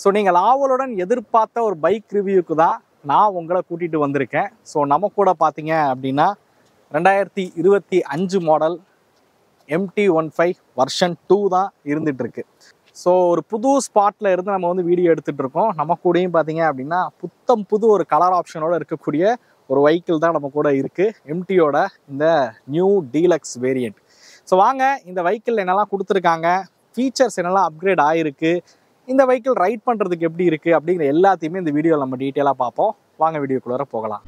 So நீங்கள் ஆவலுடன் எதிர்பார்த்த ஒரு பைக் ரிவ்யூக்கு தான் நான் உங்களை கூட்டிகிட்டு வந்திருக்கேன். ஸோ நம்ம கூட பார்த்தீங்க அப்படின்னா 2025 மாடல் MT-15 வெர்ஷன் 2 தான் இருந்துகிட்ருக்கு. ஸோ ஒரு புது ஸ்பாட்டில் இருந்து நம்ம வந்து வீடியோ எடுத்துகிட்டு இருக்கோம். நம்ம கூடயும் பார்த்தீங்க அப்படின்னா புது ஒரு கலர் ஆப்ஷனோடு இருக்கக்கூடிய ஒரு வெஹிக்கிள் தான் நம்ம கூட இருக்குது, MT-யோட இந்த நியூ டீலக்ஸ் வேரியண்ட். ஸோ வாங்க இந்த வெஹிக்கிள் என்னெல்லாம் கொடுத்துருக்காங்க, ஃபீச்சர்ஸ் என்னெல்லாம் அப்கிரேட் ஆகிருக்கு, இந்த வெஹிக்கிள் ரைட் பண்ணுறதுக்கு எப்படி இருக்குது அப்படிங்கிற எல்லாத்தையுமே இந்த வீடியோவில் நம்ம டீட்டெயிலாக பார்ப்போம். வாங்க வீடியோக்குள்ளே போகலாம்.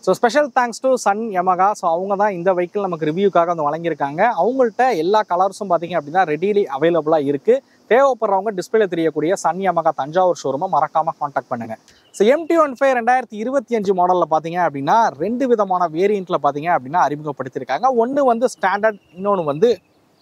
So special thanks to Sun Yamaha. So அவங்க தான் இந்த வெஹிக்கிள் நமக்கு ரிவ்யூக்காக வந்து வழங்கியிருக்காங்க. அவங்கள்ட்ட எல்லா கலர்ஸும் பார்த்தீங்க அப்படின்னா ரெடிலி அவைலபிளாக இருக்குது. தேவைப்படுறவங்க டிஸ்பிளே தெரியக்கூடிய சன் யமகா தஞ்சாவூர் ஷோரூமை மறக்காமல் காண்டாக்ட் பண்ணுங்கள். ஸோ MT-15 2025 மாடலில் பார்த்தீங்க அப்படின்னா ரெண்டு விதமான வேரியண்ட்டில் பார்த்தீங்க அப்படின்னா அறிமுகப்படுத்தியிருக்காங்க. ஒன்று வந்து ஸ்டாண்டர்ட், இன்னொன்று வந்து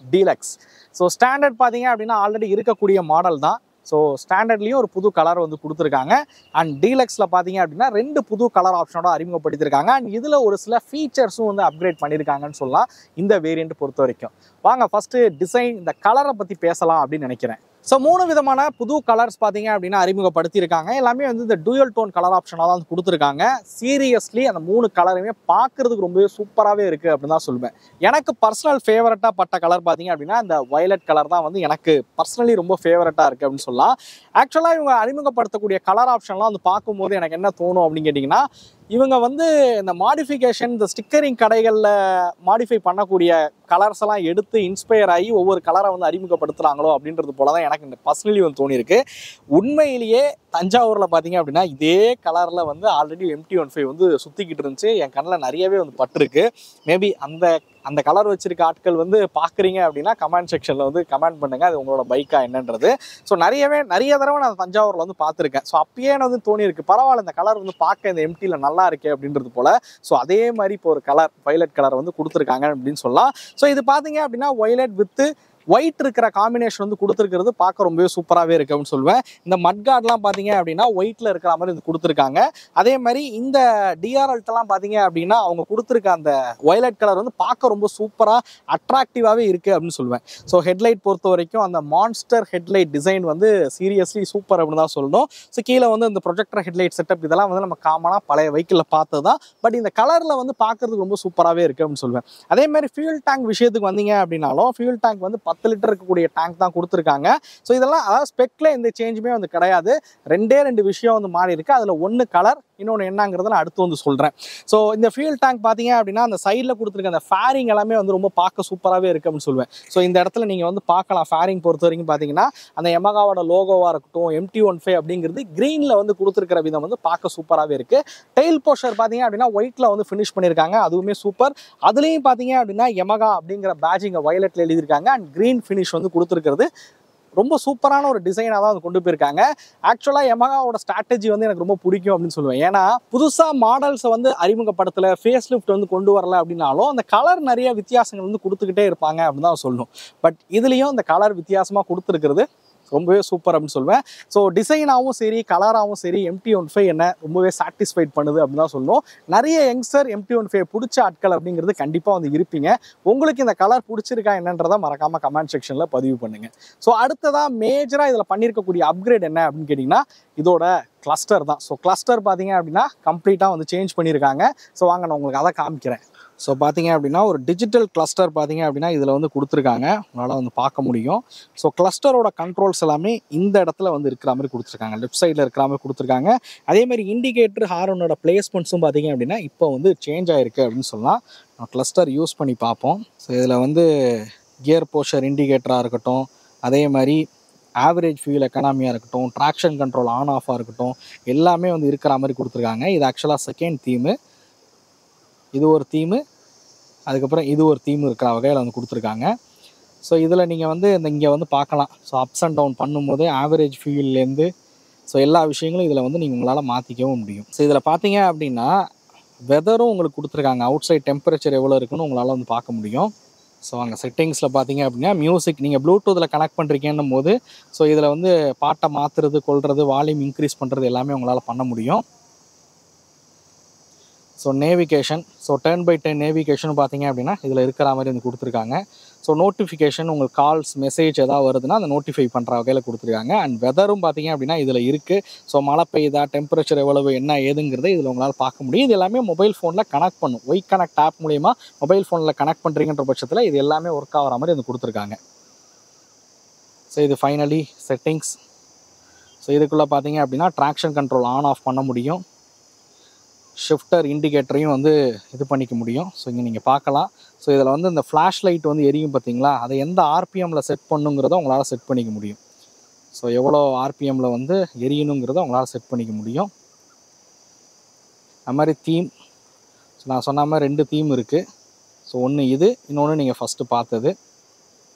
டீலக்ஸ். ஸோ ஸ்டாண்டர்ட் பார்த்தீங்க அப்படின்னா ஆல்ரெடி இருக்கக்கூடிய மாடல் தான். ஸோ ஸ்டாண்டர்ட்லேயும் ஒரு புது கலர் வந்து கொடுத்துருக்காங்க. அண்ட் டீலக்ஸில் பார்த்தீங்க அப்படின்னா ரெண்டு புது கலர் ஆப்ஷனோட அறிமுகப்படுத்தியிருக்காங்க. அண்ட் இதில் ஒரு சில ஃபீச்சர்ஸும் வந்து அப்கிரேட் பண்ணியிருக்காங்கன்னு சொல்லலாம் இந்த வேரியண்ட் பொறுத்த வரைக்கும். வாங்க ஃபஸ்ட்டு டிசைன், இந்த கலரை பற்றி பேசலாம் அப்படின்னு நினைக்கிறேன். ஸோ 3 விதமான புது கலர்ஸ் பார்த்தீங்க அப்படின்னா அறிமுகப்படுத்தியிருக்காங்க. எல்லாமே வந்து இந்த டூயல் டோன் கலர் ஆப்ஷனாக தான் கொடுத்துருக்காங்க. சீரியஸ்லி அந்த 3 கலருமே பார்க்குறதுக்கு ரொம்பவே சூப்பராகவே இருக்குது அப்படின்னு தான் சொல்லுவேன். எனக்கு பர்சனல் ஃபேவரட்டாக பட்ட கலர் பார்த்தீங்க அப்படின்னா இந்த வயலட் கலர் தான் வந்து எனக்கு பர்சனலி ரொம்ப ஃபேவரட்டாக இருக்குது அப்படின்னு சொல்லலாம். ஆக்சுவலாக இவங்க அறிமுகப்படுத்தக்கூடிய கலர் ஆப்ஷன்லாம் வந்து பார்க்கும்போது எனக்கு என்ன தோணும் அப்படின்னு கேட்டிங்கன்னா, இவங்க வந்து இந்த மாடிஃபிகேஷன், இந்த ஸ்டிக்கரிங் கடைகளில் மாடிஃபை பண்ணக்கூடிய கலர்ஸ் எல்லாம் எடுத்து இன்ஸ்பயர் ஆகி ஒவ்வொரு கலரை வந்து அறிமுகப்படுத்துகிறாங்களோ அப்படின்றது போல தான் எனக்கு இந்த பர்சனலி வந்து தோணியிருக்கு. உண்மையிலேயே தஞ்சாவூரில் பார்த்தீங்க அப்படின்னா இதே கலரில் வந்து ஆல்ரெடி MT-15 வந்து சுற்றிக்கிட்டு இருந்துச்சு. என் கண்ணில் நிறையவே வந்து பட்டிருக்கு. மேபி அந்த கலர் வச்சிருக்க ஆட்கள் வந்து பார்க்குறீங்க அப்படின்னா கமெண்ட் செக்ஷனில் வந்து கமெண்ட் பண்ணுங்கள், அது உங்களோட பைக்காக என்னன்றது. ஸோ நிறைய தடவை நான் தஞ்சாவூரில் வந்து பார்த்துருக்கேன். ஸோ அப்பயே எனக்கு வந்து தோணியிருக்கு, பரவாயில்ல இந்த கலர் வந்து பார்க்க இந்த MT-ல நல்லா இருக்கே அப்படின்றது போல். ஸோ அதே மாதிரி இப்போ ஒரு கலர் வயலட் கலர் வந்து கொடுத்துருக்காங்க அப்படின்னு சொல்லலாம். ஸோ இது பார்த்தீங்க அப்படின்னா வயலட் வித்து ஒயிட் இருக்கிற காம்பினேஷன் வந்து கொடுத்துருக்கிறது பார்க்க ரொம்பவே சூப்பராகவே இருக்குது அப்படின்னு சொல்லுவேன். இந்த மட்கார்ட்லாம் பார்த்தீங்க அப்படின்னா ஒயிட்டில் இருக்கிற மாதிரி இது கொடுத்துருக்காங்க. அதே மாதிரி இந்த DRLட்டெல்லாம் பார்த்தீங்க அப்படின்னா அவங்க கொடுத்துருக்க அந்த வயலட் கலர் வந்து பார்க்க ரொம்ப சூப்பராக அட்ராக்டிவாகவே இருக்குது அப்படின்னு சொல்லுவேன். ஸோ ஹெட்லைட் பொறுத்த வரைக்கும் அந்த மான்ஸ்டர் ஹெட்லைட் டிசைன் வந்து சீரியஸ்லி சூப்பர் அப்படின்னு தான் சொல்லணும். ஸோ கீழே வந்து இந்த ப்ரொஜெக்டர் ஹெட்லைட் செட்டப் இதெல்லாம் வந்து நம்ம காமனாக பழைய வெஹிக்கிளில் பார்த்தது தான். பட் இந்த கலரில் வந்து பார்க்குறதுக்கு ரொம்ப சூப்பராகவே இருக்குது அப்படின்னு சொல்லுவேன். அதே மாதிரி ஃபியூல் டேங்க் விஷயத்துக்கு வந்தீங்க அப்படின்னாலும் ஃபியூல் டேங்க் வந்து 10 லிட்டர் இருக்கக்கூடிய டேங்க் தான் கொடுத்துருக்காங்க. ஸோ இதெல்லாம் அதாவது ஸ்பெக்கில் எந்த சேஞ்சுமே வந்து கிடையாது. ரெண்டு விஷயம் வந்து மாறி இருக்குது. அதில் ஒன்று கலர், இன்னொன்று என்னங்கிறத நான் அடுத்து வந்து சொல்கிறேன். ஸோ இந்த ஃபியூல் டேங்க் பார்த்தீங்க அப்படின்னா அந்த சைடில் கொடுத்துருக்க அந்த ஃபேரிங் எல்லாமே வந்து ரொம்ப பார்க்க சூப்பராகவே இருக்குது அப்படின்னு சொல்லுவேன். ஸோ இந்த இடத்துல நீங்கள் வந்து பார்க்கலாம், ஃபேரிங் பொறுத்த வரைக்கும் பார்த்தீங்கன்னா அந்த யமகாவோட லோகோவாக இருக்கட்டும், MT-15 அப்படிங்கிறது க்ரீனில் வந்து கொடுத்துருக்கிற விதம் வந்து பார்க்க சூப்பராகவே இருக்குது. டெயில் போஸ்டர் பார்த்தீங்க அப்படின்னா ஒயிட்டில் வந்து ஃபினிஷ் பண்ணியிருக்காங்க, அதுவுமே சூப்பர். அதுலேயும் பார்த்தீங்க அப்படின்னா யமகா அப்படிங்கிற பேட்சிங்க வயலட்டில் எழுதியிருக்காங்க. அண்ட் க்ரீன் ஃபினிஷ் வந்து கொடுத்துருக்கிறது ரொம்ப சூப்பரான ஒரு டிசைனாக தான் வந்து கொண்டு போயிருக்காங்க. ஆக்சுவலாக யமகாவோட ஸ்ட்ராட்டஜி வந்து எனக்கு ரொம்ப பிடிக்கும் அப்படின்னு சொல்லுவேன். ஏன்னா புதுசாக மாடல்ஸை வந்து அறிமுகப்படுத்தலை, ஃபேஸ் லிஃப்ட் வந்து கொண்டு வரல அப்படின்னாலும் அந்த கலர் நிறைய வித்தியாசங்கள் வந்து கொடுத்துக்கிட்டே இருப்பாங்க அப்படின்னு தான் சொல்லணும். பட் இதுலேயும் அந்த கலர் வித்தியாசமாக கொடுத்துருக்கிறது ரொம்பவே சூப்பர் அப்படின்னு சொல்லுவேன். ஸோ டிசைனாகவும் சரி கலராகவும் சரி MT-15 என்ன ரொம்பவே சாட்டிஸ்ஃபைட் பண்ணுது அப்படின்னு தான் சொல்லணும். நிறைய யங்ஸ்டர் MT-15 பிடிச்ச ஆட்கள் அப்படிங்கிறது கண்டிப்பாக வந்து இருப்பீங்க. உங்களுக்கு இந்த கலர் பிடிச்சிருக்கா என்னன்றதை மறக்காமல் கமெண்ட் செக்ஷனில் பதிவு பண்ணுங்கள். ஸோ அடுத்ததாக மேஜராக இதில் பண்ணியிருக்கக்கூடிய அப்கிரேட் என்ன அப்படின்னு கேட்டிங்கன்னா இதோட கிளஸ்டர் தான். ஸோ கிளஸ்டர் பார்த்தீங்க அப்படின்னா கம்ப்ளீட்டாக வந்து சேஞ்ச் பண்ணியிருக்காங்க. ஸோ வாங்க நான் உங்களுக்கு அதை காமிக்கிறேன். ஸோ பார்த்தீங்க அப்படின்னா ஒரு டிஜிட்டல் கிளஸ்டர் பார்த்தீங்க அப்படின்னா இதில் வந்து கொடுத்துருக்காங்க, உங்களால் வந்து பார்க்க முடியும். ஸோ கிளஸ்டரோட கண்ட்ரோல்ஸ் எல்லாமே இந்த இடத்துல வந்து இருக்கிற மாதிரி கொடுத்துருக்காங்க, லெஃப்ட் சைடில் இருக்கிற மாதிரி கொடுத்துருக்காங்க. அதேமாதிரி இண்டிகேட்டர் ஹாரனோட பிளேஸ்மெண்ட்ஸும் பார்த்தீங்க அப்படின்னா இப்போ வந்து சேஞ்ச் ஆகிருக்கு அப்படின்னு சொல்லலாம். நம்ம கிளஸ்டர் யூஸ் பண்ணி பார்ப்போம். ஸோ இதில் வந்து கியர் போஸ்டர் இண்டிகேட்டராக இருக்கட்டும், அதே மாதிரி ஆவரேஜ் ஃபியூல் எக்கனாமியாக இருக்கட்டும், ட்ராக்ஷன் கண்ட்ரோல் ஆன் ஆஃபாக இருக்கட்டும், எல்லாமே வந்து இருக்கிற மாதிரி கொடுத்துருக்காங்க. இது ஆக்சுவலாக செகண்ட் தீமு, இது ஒரு தீமு, அதுக்கப்புறம் இது ஒரு தீம் இருக்கிற வகையில் வந்து கொடுத்துருக்காங்க. ஸோ இதில் நீங்கள் வந்து இங்கே வந்து பார்க்கலாம். ஸோ அப்ஸ் அண்ட் டவுன் பண்ணும்போது ஆவரேஜ் ஃபியூல்லேருந்து ஸோ எல்லா விஷயங்களும் இதில் வந்து நீங்கள் உங்களால் மாற்றிக்கவும் முடியும். ஸோ இதில் பார்த்தீங்க அப்படின்னா வெதரும் உங்களுக்கு கொடுத்துருக்காங்க, அவுட் சைட் டெம்பரேச்சர் எவ்வளோ இருக்குன்னு உங்களால் வந்து பார்க்க முடியும். ஸோ அங்கே செட்டிங்ஸில் பார்த்தீங்க அப்படின்னா மியூசிக் நீங்கள் ப்ளூடூத்தில் கனெக்ட் பண்ணுறீங்கன்னும் போது ஸோ இதில் வந்து பாட்டை மாற்றுறது, கொள்வது, வால்யூம் இன்க்ரீஸ் பண்ணுறது எல்லாமே உங்களால் பண்ண முடியும். So navigation, so turn by turn navigation பார்த்தீங்க அப்படின்னா இதில் இருக்கிற மாதிரி வந்து கொடுத்துருக்காங்க. ஸோ ஸோ நோட்டிஃபிகேஷன் உங்களுக்கு கால்ஸ் மெசேஜ் ஏதாவது வருதுன்னா அதை நோட்டிஃபை பண்ணுற வகையில் கொடுத்துருக்காங்க. அண்ட் வெதரும் பார்த்தீங்க அப்படின்னா இதில் இருக்குது. ஸோ மழை பெய்யுதா, டெம்பரேச்சர் எவ்வளவு, என்ன ஏதுங்கிறத இதில் உங்களால் பார்க்க முடியும். இது எல்லாமே மொபைல் ஃபோனில் கனெக்ட் பண்ணும். ஒய் கனெக்ட் ஆப் மூலிமா மொபைல் ஃபோனில் கனெக்ட் பண்ணுறீங்கன்ற பட்சத்தில் இது எல்லாமே ஒர்க் ஆகிற மாதிரி வந்து கொடுத்துருக்காங்க. ஸோ இது ஃபைனலி செட்டிங்ஸ். ஸோ இதுக்குள்ளே பார்த்தீங்க அப்படின்னா ட்ராக்ஷன் கண்ட்ரோல் ஆன் ஆஃப் பண்ண முடியும். ஷிஃப்டர் இண்டிகேட்டரையும் வந்து இது பண்ணிக்க முடியும். ஸோ இங்கே நீங்கள் பார்க்கலாம். ஸோ இதில் வந்து இந்த ஃப்ளாஷ் லைட் வந்து எரியும் பார்த்தீங்களா, அதை எந்த ஆர்பிஎம்மில் செட் பண்ணுங்கிறத உங்களால் செட் பண்ணிக்க முடியும். ஸோ எவ்வளோ ஆர்பிஎம்மில் வந்து எரியணுங்கிறத உங்களால் செட் பண்ணிக்க முடியும். அது மாதிரி தீம், ஸோ நான் சொன்ன மாதிரி 2 தீம் இருக்குது. ஸோ ஒன்று இது, இன்னொன்று நீங்கள் ஃபஸ்ட்டு பார்த்தது.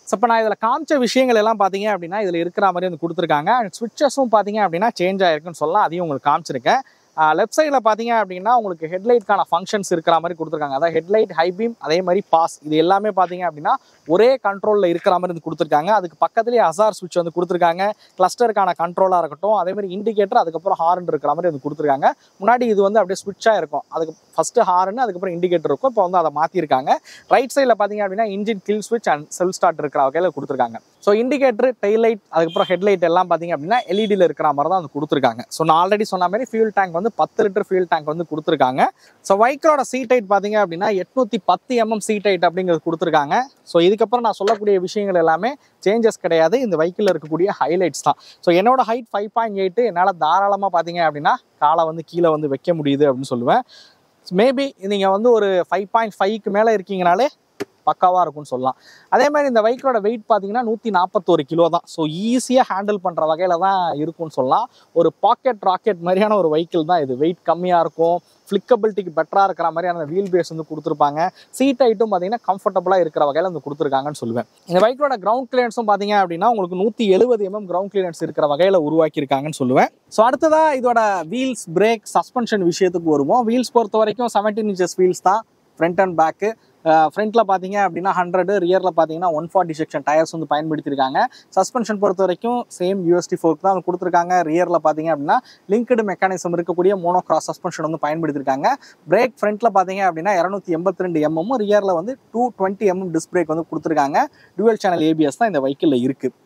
ஸோ இப்போ நான் இதில் காமிச்ச விஷயங்கள் எல்லாம் பார்த்தீங்க அப்படின்னா இதில் இருக்கிற மாதிரி வந்து கொடுத்துருக்காங்க. அண்ட் ஸ்விட்சஸும் பார்த்தீங்க அப்படின்னா சேஞ்ச் ஆகிருக்குன்னு சொல்லலாம். அதையும் உங்களுக்கு காமிச்சிருக்கேன். லெஃப்ட் சைடில் பார்த்தீங்க அப்படின்னா உங்களுக்கு ஹெட்லைட்கான ஃபங்க்ஷன்ஸ் இருக்கிற மாதிரி கொடுத்துருக்காங்க. அதாவது ஹெட்லைட், ஹை பீம், அதே மாதிரி பாஸ், இது எல்லாமே பார்த்தீங்க அப்படின்னா ஒரே கண்ட்ரோலில் இருக்கிற மாதிரி வந்து கொடுத்துருக்காங்க. அதுக்கு பக்கத்துலேயே ஹசார் ஸ்விட்ச் வந்து கொடுத்துருக்காங்க. கிளஸ்டருக்கான கண்ட்ரோலாக இருக்கட்டும், அதே மாதிரி இண்டிகேட்டர், அதுக்கப்புறம் ஹார்ன் இருக்கிற மாதிரி வந்து கொடுத்துருக்காங்க. முன்னாடி இது வந்து அப்படியே ஸ்விட்சாக இருக்கும். அதுக்கு ஃபஸ்ட்டு ஹார்ன், அதுக்கப்புறம் இண்டிகேட்டர் இருக்கும். இப்போ வந்து அதை மாற்றிருக்காங்க. ரைட் சைடில் பார்த்தீங்க அப்படின்னா இன்ஜின் கில் ஸ்விட்ச் அண்ட் செல்ஃப் ஸ்டார்ட் இருக்கிற வகையில் கொடுத்துருக்காங்க. ஸோ இண்டிகேட்டர், டெய்லைட், அதுக்கப்புறம் ஹெட்லைட் எல்லாம் பார்த்தீங்க அப்படின்னா எல்இடியில் இருக்கிற மாதிரி தான் வந்து கொடுத்துருக்காங்க. ஸோ நான் ஆல்ரெடி சொன்ன மாதிரி ஃபியூல் டேங்க் வந்து 10 லிட்டர் ஃபியூல் டேங்க் வந்து கொடுத்துருக்காங்க. ஸோ வைக்கலோட சீட் ஹைட் பார்த்தீங்க அப்படின்னா 810 mm சீட் ஹைட் அப்படிங்கிறது கொடுத்துருக்காங்க. ஸோ இதுக்கப்புறம் நான் சொல்லக்கூடிய விஷயங்கள் எல்லாமே சேஞ்சஸ் கிடையாது. இந்த வைக்கிளில் இருக்கக்கூடிய ஹைலைட்ஸ் தான். ஸோ என்னோட ஹைட் 5.8, என்னால் தாராளமாக பார்த்தீங்க அப்படின்னா காலை வந்து கீழே வந்து வைக்க முடியுது அப்படின்னு சொல்லுவேன். மேபி நீங்கள் வந்து ஒரு 5.5க்கு மேலே இருக்கீங்கனாலே பக்காவாக இருக்கும்னு சொல்லலாம். அதே மாதிரி இந்த வைக்கலோட வெயிட் பார்த்தீங்கன்னா 141 கிலோ தான். ஸோ ஈஸியாக ஹேண்டில் பண்ணுற வகையில் தான் இருக்கும்னு சொல்லலாம். ஒரு பாக்கெட் ராக்கெட் மாதிரியான ஒரு வெஹிக்கிள் தான் இது. வெயிட் கம்மியாக இருக்கும், ஃப்ளிக்கபிலிட்டிக்கு பெட்டராக இருக்கிற மாதிரியான வீல் பேஸ் வந்து கொடுத்துருப்பாங்க. சீட் ஹைட்டும் பார்த்தீங்கன்னா கம்ஃபர்டபுளாக இருக்கிற வகையில் வந்து கொடுத்துருக்காங்கன்னு சொல்லுவேன். இந்த பைக்கோட கிரவுண்ட் கிளியரன்ஸும் பார்த்தீங்க அப்படின்னா உங்களுக்கு 170 mm கிரவுண்ட் கிளியரன்ஸ் இருக்கிற வகையில் உருவாக்கியிருக்காங்கன்னு சொல்லுவேன். ஸோ அடுத்ததாக இதோட வீல்ஸ், பிரேக், சஸ்பென்ஷன் விஷயத்துக்கு வருவோம். வீல்ஸ் பொறுத்த வரைக்கும் 17 inches வீல்ஸ் தான், ஃப்ரண்ட் அண்ட் பேக்கு. ஃப்ரண்ட்டில் பார்த்தீங்க அப்படின்னா 100, ரியரில் பார்த்தீங்கன்னா 140 செக்ஷன் டயர்ஸ் வந்து பயன்படுத்தியிருக்காங்க. சஸ்பென்ஷன் பொறுத்த வரைக்கும் சேம் யூஎஸ்டி ஃபோர்க் தான் கொடுத்துருக்காங்க. ரியரில் பார்த்தீங்க அப்படின்னா லிங்க்டு மெக்கானிசம் இருக்கக்கூடிய மோனோ கிராஸ் சஸ்பென்ஷன் வந்து பயன்படுத்தியிருக்காங்க. பிரேக் ஃப்ரண்ட்டில் பார்த்தீங்க அப்படின்னா 282 mm, ரியரில் வந்து 220 mm டிஸ்க் பிரேக் வந்து கொடுத்துருக்காங்க. டுவல் சேனல் ஏபிஎஸ் தான் இந்த வெஹிக்கிளில் இருக்குது.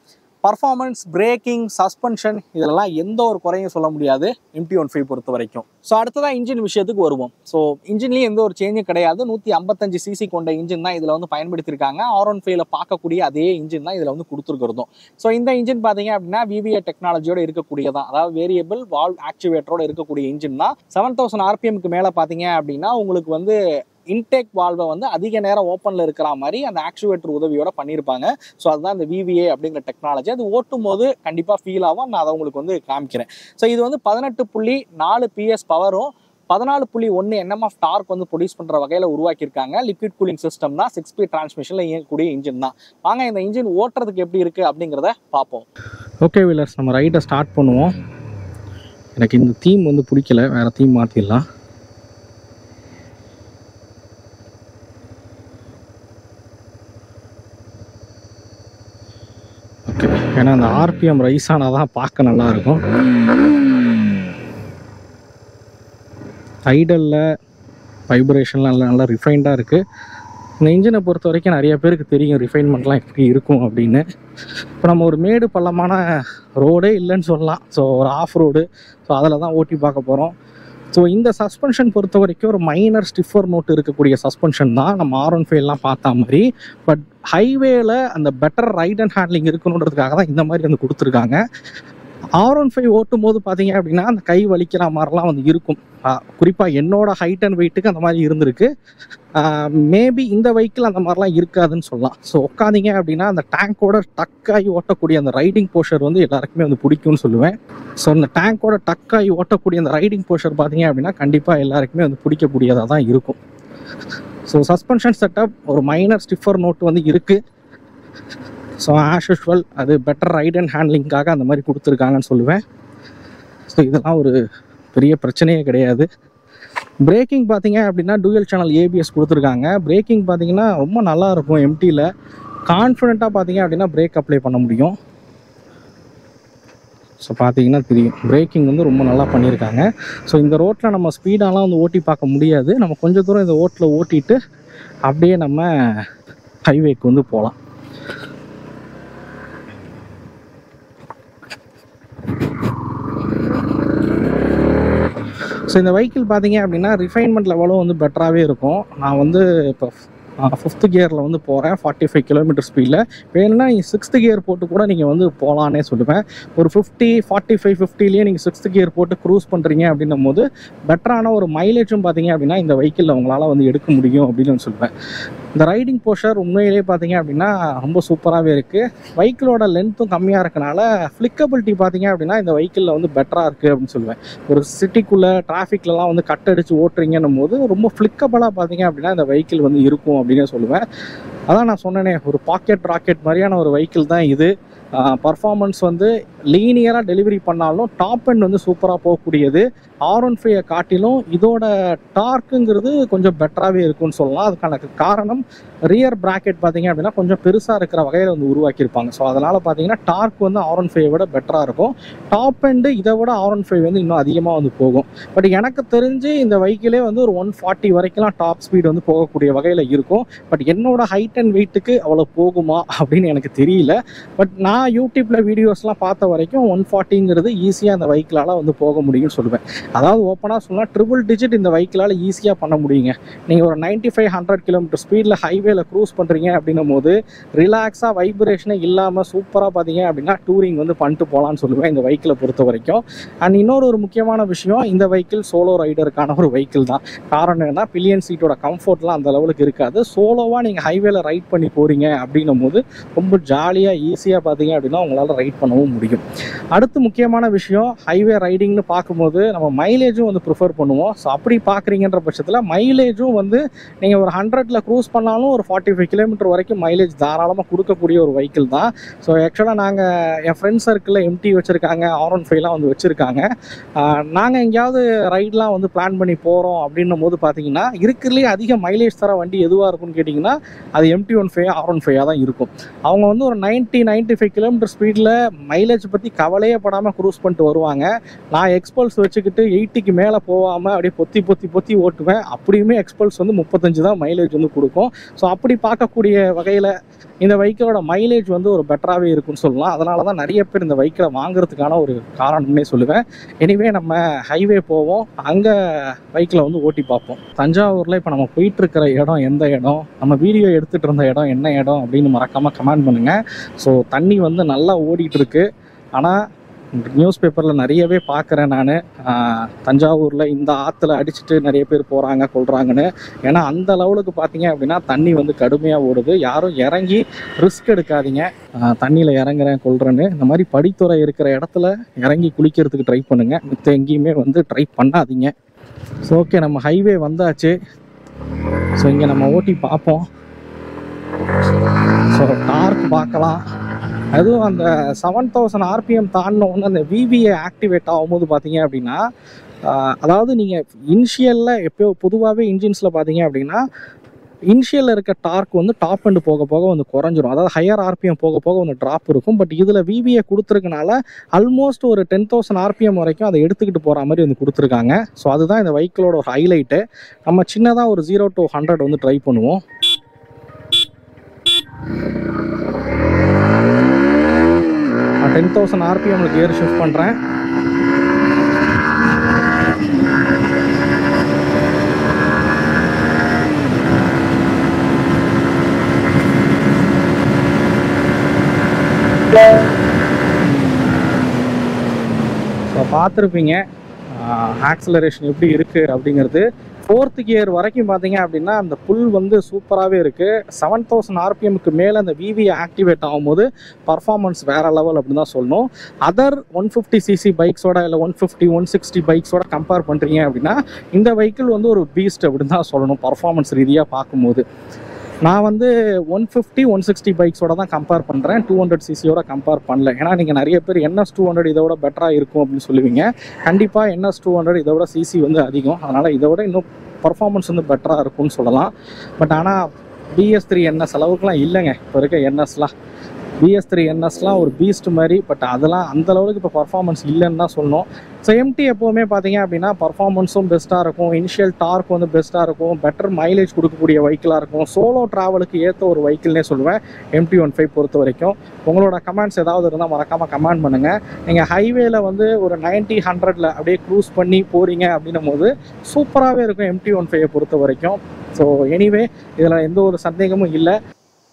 பர்ஃபார்மன்ஸ், பிரேக்கிங், சஸ்பென்ஷன் இதெல்லாம் எந்த ஒரு குறையும் சொல்ல முடியாது MT-15 பொறுத்த வரைக்கும். ஸோ அடுத்ததான் இன்ஜின் விஷயத்துக்கு வருவோம். ஸோ இன்ஜின்லேயும் எந்த ஒரு சேஞ்சும் கிடையாது. 155 cc கொண்ட இன்ஜின் தான் இதில் வந்து பயன்படுத்தியிருக்காங்க. R15ல பார்க்கக்கூடிய அதே இன்ஜின் தான் இதில் வந்து கொடுத்துருக்கிறதும். ஸோ இந்த இன்ஜின் பார்த்தீங்க அப்படின்னா VVA டெக்னாலஜியோட இருக்கக்கூடியதான், அதாவது வேரியபிள் வால்வ் ஆக்டிவேட்டரோட இருக்கக்கூடிய இன்ஜின் தான். 7000 RPMக்கு மேலே பார்த்தீங்க அப்படின்னா உங்களுக்கு வந்து இன்டேக் வால்வை வந்து அதிக நேரம் ஓப்பனில் இருக்கிற மாதிரி அந்த ஆக்சுவேட்டர் உதவியோட பண்ணியிருப்பாங்க. ஸோ அதுதான் இந்த VVA அப்படிங்கிற டெக்னாலஜி. அது ஓட்டும் போது கண்டிப்பாக ஃபீல் ஆகும். நான் அதை உங்களுக்கு வந்து காமிக்கிறேன். ஸோ இது வந்து 18.4 PS பவரும் 14.1 Nm ஆஃப் டார்க் வந்து ப்ரொடியூஸ் பண்ணுற வகையில் உருவாக்கியிருக்காங்க. லிக்விட் கூலிங் சிஸ்டம் தான், 6 ஸ்பீட் டிரான்ஸ்மிஷனில் இயங்கக்கூடிய இன்ஜின் தான். வாங்க இந்த இன்ஜின் ஓட்டுறதுக்கு எப்படி இருக்குது அப்படிங்கிறத பார்ப்போம். ஓகே வீலர்ஸ், நம்ம ரைட்டை ஸ்டார்ட் பண்ணுவோம். எனக்கு இந்த தீம் வந்து பிடிக்கல, வேறு தீம் மாற்றிடலாம். ஏன்னா அந்த RPM ரைஸ் ஆனால் தான் பார்க்க நல்லாயிருக்கும். ஐடலில் வைப்ரேஷன்லாம் நல்லா ரிஃபைண்டாக இருக்குது. இந்த இன்ஜினை பொறுத்த வரைக்கும் நிறைய பேருக்கு தெரியும் ரிஃபைன்மெண்ட்லாம் எப்படி இருக்கும் அப்படின்னு. இப்போ நம்ம ஒரு மேடு பள்ளமான ரோடே இல்லைன்னு சொல்லலாம். ஸோ ஒரு ஆஃப் ரோடு, ஸோ அதில் தான் ஓட்டி பார்க்க போகிறோம். ஸோ இந்த சஸ்பென்ஷன் பொறுத்த வரைக்கும் ஒரு மைனர் ஸ்டிஃபர் நோட் இருக்கக்கூடிய சஸ்பென்ஷன் தான் நம்ம R15 பார்த்தா மாதிரி. பட் ஹைவேல அந்த பெட்டர் ரைட் அண்ட் ஹேண்ட்லிங் இருக்கணுன்றதுக்காக தான் இந்த மாதிரி வந்து கொடுத்துருக்காங்க. R15 ஓட்டும் போது பார்த்தீங்க அப்படின்னா அந்த கை வலிக்கிற மாதிரிலாம் வந்து இருக்கும். குறிப்பாக என்னோட ஹைட் அண்ட் வெயிட்டுக்கு அந்த மாதிரி இருந்திருக்கு. மேபி இந்த வெஹிக்கிள் அந்த மாதிரிலாம் இருக்காதுன்னு சொல்லலாம். ஸோ உட்காந்திங்க அப்படின்னா அந்த டேங்கோட டக்காகி ஓட்டக்கூடிய அந்த ரைடிங் போஷர் வந்து எல்லாருக்குமே வந்து பிடிக்கும்னு சொல்லுவேன். ஸோ அந்த டேங்கோட டக்காகி ஓட்டக்கூடிய அந்த ரைடிங் போஷர் பார்த்தீங்க அப்படின்னா கண்டிப்பாக எல்லாருக்குமே வந்து பிடிக்கக்கூடியதாக தான் இருக்கும். ஸோ சஸ்பென்ஷன் செட்டப் ஒரு மைனர் ஸ்டிஃபர் நோட் வந்து இருக்குது. ஸோ ஆஸ் யூஷுவல் அது பெட்டர் ரைட் அண்ட் ஹேண்ட்லிங்காக அந்த மாதிரி கொடுத்துருக்காங்கன்னு சொல்லுவேன். ஸோ இதெல்லாம் ஒரு பெரிய பிரச்சனையே கிடையாது. பிரேக்கிங் பார்த்தீங்க அப்படின்னா டூயல் சேனல் ஏபிஎஸ் கொடுத்துருக்காங்க. பிரேக்கிங் பார்த்தீங்கன்னா ரொம்ப நல்லாயிருக்கும். MTயில் கான்ஃபிடென்ட்டாக பார்த்தீங்க அப்படின்னா பிரேக் அப்ளை பண்ண முடியும். ஸோ பார்த்தீங்கன்னா தெரியும், பிரேக்கிங் வந்து ரொம்ப நல்லா பண்ணியிருக்காங்க. ஸோ இந்த ரோட்டில் நம்ம ஸ்பீடாலாம் வந்து ஓட்டி பார்க்க முடியாது. நம்ம கொஞ்சம் தூரம் இந்த ரோட்டில் ஓட்டிட்டு அப்படியே நம்ம ஹைவேக்கு வந்து போகலாம். இந்த வெஹிக்கிள் பார்த்தீங்க அப்படின்னா ரிஃபைன்மெண்ட் லெவலும் வந்து பெட்டராகவே இருக்கும். நான் வந்து இப்போ 5th கியரில் வந்து போகிறேன் 45 km ஸ்பீடில். வேணும்னா நீங்கள் 6th கியர் போட்டு கூட நீங்கள் வந்து போகலான்னே சொல்லுவேன். ஒரு 45-50லேயே நீங்கள் 6th கியர் போட்டு க்ரூஸ் பண்ணுறீங்க அப்படின்னும் போது பெட்டரான ஒரு மைலேஜும் பார்த்தீங்க அப்படின்னா இந்த வெஹிக்கிளில் உங்களால் வந்து எடுக்க முடியும் அப்படின்னு சொல்லுவேன். இந்த ரைடிங் போஸ்டர் உண்மையிலே பார்த்தீங்க அப்படின்னா ரொம்ப சூப்பராகவே இருக்குது. வெஹிக்கிளோட லென்த்தும் கம்மியாக இருக்கனால ஃப்ளிக்கபிலிட்டி பார்த்தீங்க அப்படின்னா இந்த வெஹிக்கிளில் வந்து பெட்டராக இருக்குது அப்படின்னு சொல்லுவேன். ஒரு சிட்டிக்குள்ளே டிராஃபிக்லலாம் வந்து கட் அடித்து ஓட்டுறீங்கன்னும் போது ரொம்ப ஃப்ளிக்கபிளாக பார்த்தீங்க அப்படின்னா இந்த வெஹிக்கிள் வந்து இருக்கும் அப்படின்னே சொல்லுவேன். அதான் நான் சொன்னேனே, ஒரு பாக்கெட் ராக்கெட் மாதிரியான ஒரு வெஹிக்கிள் தான் இது. பர்ஃபார்மன்ஸ் வந்து லீனியராக டெலிவரி பண்ணாலும் டாப் எண்ட் வந்து சூப்பராக போகக்கூடியது. R15 காட்டிலும் இதோட டார்க்குங்கிறது கொஞ்சம் பெட்டராகவே இருக்குன்னு சொல்லலாம். அதுக்கான காரணம் ரியர் பிராக்கெட் பார்த்தீங்க அப்படின்னா கொஞ்சம் பெருசாக இருக்கிற வகையில் வந்து உருவாக்கியிருப்பாங்க. ஸோ அதனால் பார்த்தீங்கன்னா டார்க் வந்து R15 விட பெட்டராக இருக்கும். டாப் எண்டு இதை விட R15 வந்து இன்னும் அதிகமாக வந்து போகும். பட் எனக்கு தெரிஞ்சு இந்த வெஹிக்கிளே வந்து ஒரு 140 வரைக்கும்லாம் டாப் ஸ்பீட் வந்து போகக்கூடிய வகையில் இருக்கும். பட் என்னோட ஹைட் அண்ட் வெயிட்டுக்கு அவ்வளோ போகுமா அப்படின்னு எனக்கு தெரியல. பட் நான் யூடியூப்பில் வீடியோஸ்லாம் பார்த்த வரைக்கும் 140ங்கிறது ஈஸியாக இந்த வெஹிக்கிளால் வந்து போக முடியும்னு சொல்லுவேன். அதாவது ஓப்பனாக சொன்னால் ட்ரிபிள் டிஜிட் இந்த வெஹிக்கிளால் ஈஸியாக பண்ண முடியுங்க. நீங்கள் ஒரு 95-100 km ஸ்பீடில் ஹைவேல க்ரூஸ் பண்ணுறீங்க அப்படின்னும் போது ரிலாக்ஸாக வைப்ரேஷனே இல்லாமல் சூப்பராக பார்த்தீங்க அப்படின்னா டூரிங் வந்து பண்ணிட்டு போகலான்னு சொல்லுவேன் இந்த வெஹிக்கிளை பொறுத்த வரைக்கும். அண்ட் இன்னொரு முக்கியமான விஷயம், இந்த வெஹிக்கிள் சோலோ ரைடருக்கான ஒரு வெஹிக்கிள் தான். காரணம் என்னன்னா பில்லியன் சீட்டோட கம்ஃபர்ட்லாம் அந்த லெவலுக்கு இருக்காது. சோலோவாக நீங்கள் ஹைவேல ரைட் பண்ணி போகிறீங்க அப்படின்னும் போது ரொம்ப ஜாலியாக ஈஸியாக பார்த்தீங்க அப்படின்னா உங்களால் ரைட் பண்ணவும் முடியும். அடுத்து முக்கியமான விஷயம், ஹைவே ரைடிங்னு பார்க்கும்போது நம்ம மைலேஜும் வந்து ப்ரிஃபர் பண்ணுவோம். ஸோ அப்படி பார்க்குறீங்கன்ற பட்சத்தில் மைலேஜும் வந்து நீங்கள் ஒரு 100ல் க்ரூஸ் பண்ணாலும் ஒரு 45 km வரைக்கும் மைலேஜ் தாராளமாக கொடுக்கக்கூடிய ஒரு வெஹிக்கிள் தான். ஸோ ஆக்சுவலாக நாங்கள் என் ஃப்ரெண்ட் சர்க்கிளில் MT வச்சுருக்காங்க, R15லாம் வந்து வச்சுருக்காங்க. நாங்கள் எங்கேயாவது ரைட்லாம் வந்து பிளான் பண்ணி போகிறோம் அப்படின்னும் போது பார்த்தீங்கன்னா இருக்கிறதுலே அதிக மைலேஜ் தர வண்டி எதுவாக இருக்குன்னு கேட்டிங்கன்னா அது MT15 R15 தான் இருக்கும். அவங்க வந்து ஒரு 90-95 km ஸ்பீடில் மைலேஜ் பற்றி கவலையே படாமல் க்ரூஸ் பண்ணிட்டு வருவாங்க. நான் எக்ஸ்பல்ஸ் வச்சுக்கிட்டு 80க்கு மேலே போகாமல் அப்படியே பொத்தி ஓட்டுவேன். அப்படியுமே எக்ஸ்பல்ஸ் வந்து 35 தான் மைலேஜ் வந்து கொடுக்கும். ஸோ அப்படி பார்க்கக்கூடிய வகையில் இந்த வெஹிக்கிளோட மைலேஜ் வந்து ஒரு பெட்டராகவே இருக்குன்னு சொல்லலாம். அதனால தான் நிறைய பேர் இந்த வெஹிக்கிளை வாங்குறதுக்கான ஒரு காரணம்னே சொல்லுவேன். எனிவே நம்ம ஹைவே போவோம், அங்கே வெஹிக்கிளை வந்து ஓட்டி பார்ப்போம். தஞ்சாவூரில் இப்போ நம்ம போயிட்டுருக்கிற இடம் எந்த இடம், நம்ம வீடியோ எடுத்துகிட்டு இருந்த இடம் என்ன இடம் அப்படின்னு மறக்காமல் கமெண்ட் பண்ணுங்கள். ஸோ தண்ணி வந்து நல்லா ஓடிட்டு இருக்கு. ஆனால் நியூஸ் பேப்பரில் நிறையவே பார்க்குறேன் நான், தஞ்சாவூரில் இந்த ஆற்றுல அடிச்சுட்டு நிறைய பேர் போகிறாங்க கொள்கிறாங்கன்னு. ஏன்னா அந்த லெவலுக்கு பார்த்தீங்க அப்படின்னா தண்ணி வந்து கடுமையாக ஓடுது. யாரும் இறங்கி ரிஸ்க் எடுக்காதீங்க, தண்ணியில் இறங்குறேன் கொள்கிறேன்னு. இந்த மாதிரி படித்துறை இருக்கிற இடத்துல இறங்கி குளிக்கிறதுக்கு ட்ரை பண்ணுங்கள், மித்த எங்கேயுமே வந்து ட்ரை பண்ணாதீங்க. ஸோ ஓகே, நம்ம ஹைவே வந்தாச்சு. ஸோ இங்கே நம்ம ஓட்டி பார்ப்போம். ஸோ டார்க் பார்க்கலாம். அதுவும் அந்த 7000 RPM தாண்டினோன்னு அந்த VVA ஆக்டிவேட் ஆகும்போது பார்த்தீங்க அப்படின்னா, அதாவது நீங்கள் இனிஷியலில் எப்போ பொதுவாகவே இன்ஜின்ஸில் பார்த்தீங்க அப்படின்னா இனிஷியலில் இருக்க டார்க் வந்து டாப் அண்டு போக போக வந்து குறைஞ்சிரும். அதாவது ஹையர் RPM போக போக வந்து ட்ராப் இருக்கும். பட் இதில் VVA கொடுத்துருக்கனால ஆல்மோஸ்ட் ஒரு 10,000 RPM வரைக்கும் அதை எடுத்துக்கிட்டு போகிற மாதிரி வந்து கொடுத்துருக்காங்க. ஸோ அதுதான் இந்த வெஹிக்கிளோட ஒரு ஹைலைட்டு. நம்ம சின்னதாக ஒரு 0 to 100 வந்து ட்ரை பண்ணுவோம். நான் 10,000 RPM கியர் ஷிஃப்ட் பண்ணுறேன். ஸோ பார்த்துருப்பீங்க ஆக்சலரேஷன் எப்படி இருக்குது அப்படிங்கிறது. 4th கியர் வரைக்கும் பார்த்தீங்க அப்படின்னா அந்த புல் வந்து சூப்பராகவே இருக்குது. 7000 RPMக்கு மேலே அந்த VVA ஆக்டிவேட் ஆகும்போது பர்ஃபார்மன்ஸ் வேறு லெவல் அப்படின்னு தான் சொல்லணும். அதர் 150cc பைக்ஸோட இல்லை 150-160 பைக்ஸோட கம்பேர் பண்ணுறீங்க அப்படின்னா இந்த வெஹிக்கிள் வந்து ஒரு பீஸ்ட் அப்படின்னு தான் சொல்லணும் பர்ஃபார்மன்ஸ் ரீதியாக பார்க்கும்போது. நான் வந்து 150-160 பைக்ஸோட தான் கம்பேர் பண்ணுறேன், 200cc கம்பேர் பண்ணல. ஏன்னா நீங்கள் நிறைய பேர் NS 200 இதோட பெட்டராக இருக்கும் அப்படின்னு சொல்லுவீங்க. கண்டிப்பாக NS 200 இதோட சிசி வந்து அதிகம், அதனால் இதோட இன்னும் பர்ஃபார்மன்ஸ் வந்து பெட்டராக இருக்கும்னு சொல்லலாம். பட் ஆனால் BS3 NS அளவுக்குலாம் இல்லைங்க இப்போ இருக்க NSலாம். BS3 NSலாம் ஒரு பீஸ்ட் மாதிரி, பட் அதெல்லாம் அந்த அளவுக்கு இப்போ பர்ஃபார்மன்ஸ் இல்லைன்னு தான் சொல்லணும். ஸோ MT எப்போவுமே பார்த்தீங்க அப்படின்னா பர்ஃபார்மன்ஸும் பெஸ்ட்டாக இருக்கும், இனிஷியல் டார்க் வந்து பெஸ்ட்டாக இருக்கும், பெட்டர் மைலேஜ் கொடுக்கக்கூடிய வெஹிக்கிளாக இருக்கும், சோலோ ட்ராவலுக்கு ஏற்ற ஒரு வெஹிக்கிள்னே சொல்லுவேன் MT15 பொறுத்த வரைக்கும். உங்களோட கமெண்ட்ஸ் ஏதாவது இருந்தால் மறக்காமல் கமெண்ட் பண்ணுங்கள். நீங்கள் ஹைவேல வந்து ஒரு 90-100ல் அப்படியே க்ரூஸ் பண்ணி போகிறீங்க அப்படின்னும் போது சூப்பராகவே இருக்கும் MT15 பொறுத்த வரைக்கும். ஸோ எனிவே இதில் எந்த ஒரு சந்தேகமும் இல்லை.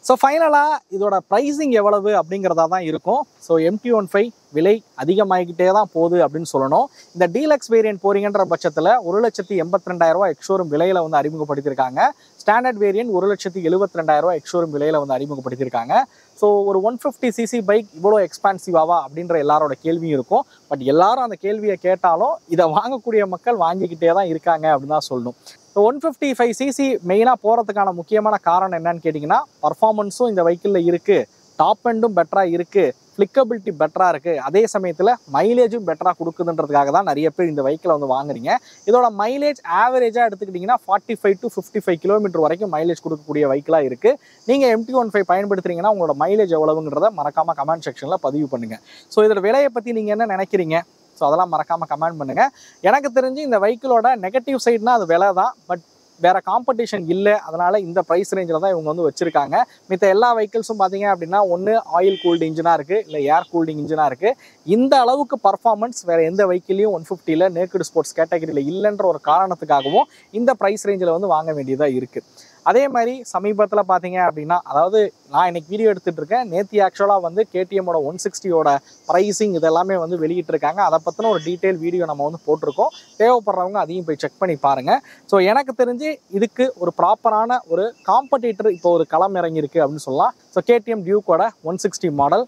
ஸோ ஃபைனலாக இதோட ப்ரைஸிங் எவ்வளவு அப்படிங்கிறதா தான் இருக்கும். ஸோ MT15 விலை அதிகமாகிக்கிட்டே தான் போகுது அப்படின்னு சொல்லணும். இந்த டீலக்ஸ் வேரியன்ட் போறீங்கன்ற பட்சத்தில் 1,82,000 எக்ஸ்ஷோரூம் விலையில் வந்து அறிமுகப்படுத்தியிருக்காங்க. ஸ்டாண்டர்ட் வேரியன்ட் 1,72,000 எக்ஸ்ஷோரூம் விலையில் வந்து அறிமுகப்படுத்தியிருக்காங்க. ஸோ ஒரு 150cc பைக் இவ்வளோ எக்ஸ்பான்சிவாவா அப்படின்ற எல்லாரோட கேள்வியும் இருக்கும். பட் எல்லாரும் அந்த கேள்வியை கேட்டாலும் இதை வாங்கக்கூடிய மக்கள் வாங்கிக்கிட்டே தான் இருக்காங்க அப்படின்னு தான் சொல்லணும். ஸோ 155cc மெயினாக போகிறதுக்கான முக்கியமான காரணம் என்னன்னு கேட்டிங்கன்னா, பர்ஃபார்மன்ஸும் இந்த வெஹிக்கிளில் இருக்குது, டாப் எண்டும் பெட்டராக இருக்குது, ஃப்ளிக்கபிலிட்டி பெட்டராக இருக்குது, அதே சமயத்தில் மைலேஜும் பெட்டராக கொடுக்குதுன்றதுக்காக தான் நிறைய பேர் இந்த வெஹிக்கிளை வந்து வாங்குறீங்க. இதோட மைலேஜ் ஆவரேஜாக எடுத்துக்கிட்டிங்கன்னா 45 to 55 கிலோமீட்டர் வரைக்கும் மைலேஜ் கொடுக்கக்கூடிய வெஹிக்கிளாக இருக்குது. நீங்கள் MT15 பயன்படுத்துறீங்கன்னா உங்களோட மைலேஜ் எவ்வளவுங்கிறத மறக்காமல் கமெண்ட் செக்ஷனில் பதிவு பண்ணுங்கள். ஸோ இதோட விலையை பற்றி நீங்கள் என்ன நினைக்கிறீங்க? ஸோ அதெல்லாம் மறக்காமல் கமெண்ட் பண்ணுங்கள். எனக்கு தெரிஞ்சு இந்த வெஹிக்கிளோட நெகட்டிவ் சைட்னா அது விலை தான், பட் வேறு காம்படிஷன் இல்லை, அதனால் இந்த ப்ரைஸ் ரேஞ்சில் தான் இவங்க வந்து வச்சுருக்காங்க. மித்த எல்லா வெஹிக்கிள்ஸும் பார்த்தீங்க அப்படின்னா ஒன்று ஆயில் கூல்டு இன்ஜினாக இருக்குது, இல்லை ஏர் கூல்டிங் இன்ஜினாக இருக்குது. இந்த அளவுக்கு பர்ஃபார்மன்ஸ் வேறு எந்த வெஹிக்கிளையும் 150ல் நேக்கட் ஸ்போர்ட்ஸ் கேட்டகரியில் இல்லைன்ற ஒரு காரணத்துக்காகவும் இந்த ப்ரைஸ் ரேஞ்சில் வந்து வாங்க வேண்டியதாக இருக்குது. அதே மாதிரி சமீபத்தில் பார்த்தீங்க அப்படின்னா, அதாவது நான் இன்னைக்கு வீடியோ எடுத்துகிட்டு இருக்கேன், நேற்று ஆக்சுவலாக வந்து KTMோட 160யோட ப்ரைஸிங் இதெல்லாமே வந்து வெளியிட்டிருக்காங்க. அதை பற்றின ஒரு டீட்டெயில் வீடியோ நம்ம வந்து போட்டிருக்கோம். தேவைப்படுறவங்க அதையும் போய் செக் பண்ணி பாருங்கள். ஸோ எனக்கு தெரிஞ்சு இதுக்கு ஒரு ப்ராப்பரான ஒரு காம்படிட்டர் இப்போ ஒரு களம் இறங்கியிருக்கு அப்படின்னு சொல்லலாம். So KTM டியூக்கோட 160 model.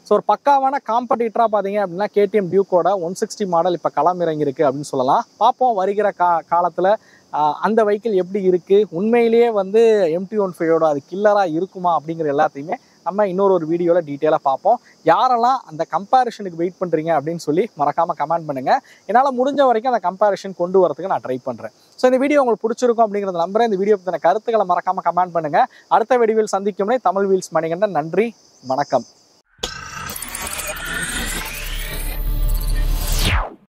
ஸோ ஒரு பக்காவான காம்படிட்டராக பார்த்தீங்க அப்படின்னா KTM டியூக்கோட 160 மாடல் இப்போ களம் இறங்கியிருக்கு அப்படின்னு சொல்லலாம். பார்ப்போம் வருகிற காலத்தில் அந்த வெஹிக்கிள் எப்படி இருக்குது, உண்மையிலேயே வந்து MT15யோட அது கில்லராக இருக்குமா அப்படிங்கிற எல்லாத்தையுமே நம்ம இன்னொரு வீடியோவில் டீட்டெயிலாக பார்ப்போம். யாரெல்லாம் அந்த கம்பேரிஷனுக்கு வெயிட் பண்ணுறீங்க அப்படின்னு சொல்லி மறக்காமல் கமெண்ட் பண்ணுங்கள். என்னால் முடிஞ்ச வரைக்கும் அந்த கம்பேரிஷன் கொண்டு வரதுக்கு நான் ட்ரை பண்ணுறேன். ஸோ இந்த வீடியோ உங்களுக்கு பிடிச்சிருக்கும் அப்படிங்கிறத நம்புறேன். இந்த வீடியோ பற்றின கருத்துக்களை மறக்காமல் கமெண்ட் பண்ணுங்கள். அடுத்த வீடியோவில் சந்திக்கும் தமிழ் வீல்ஸ் மணிகண்டன். நன்றி, வணக்கம்.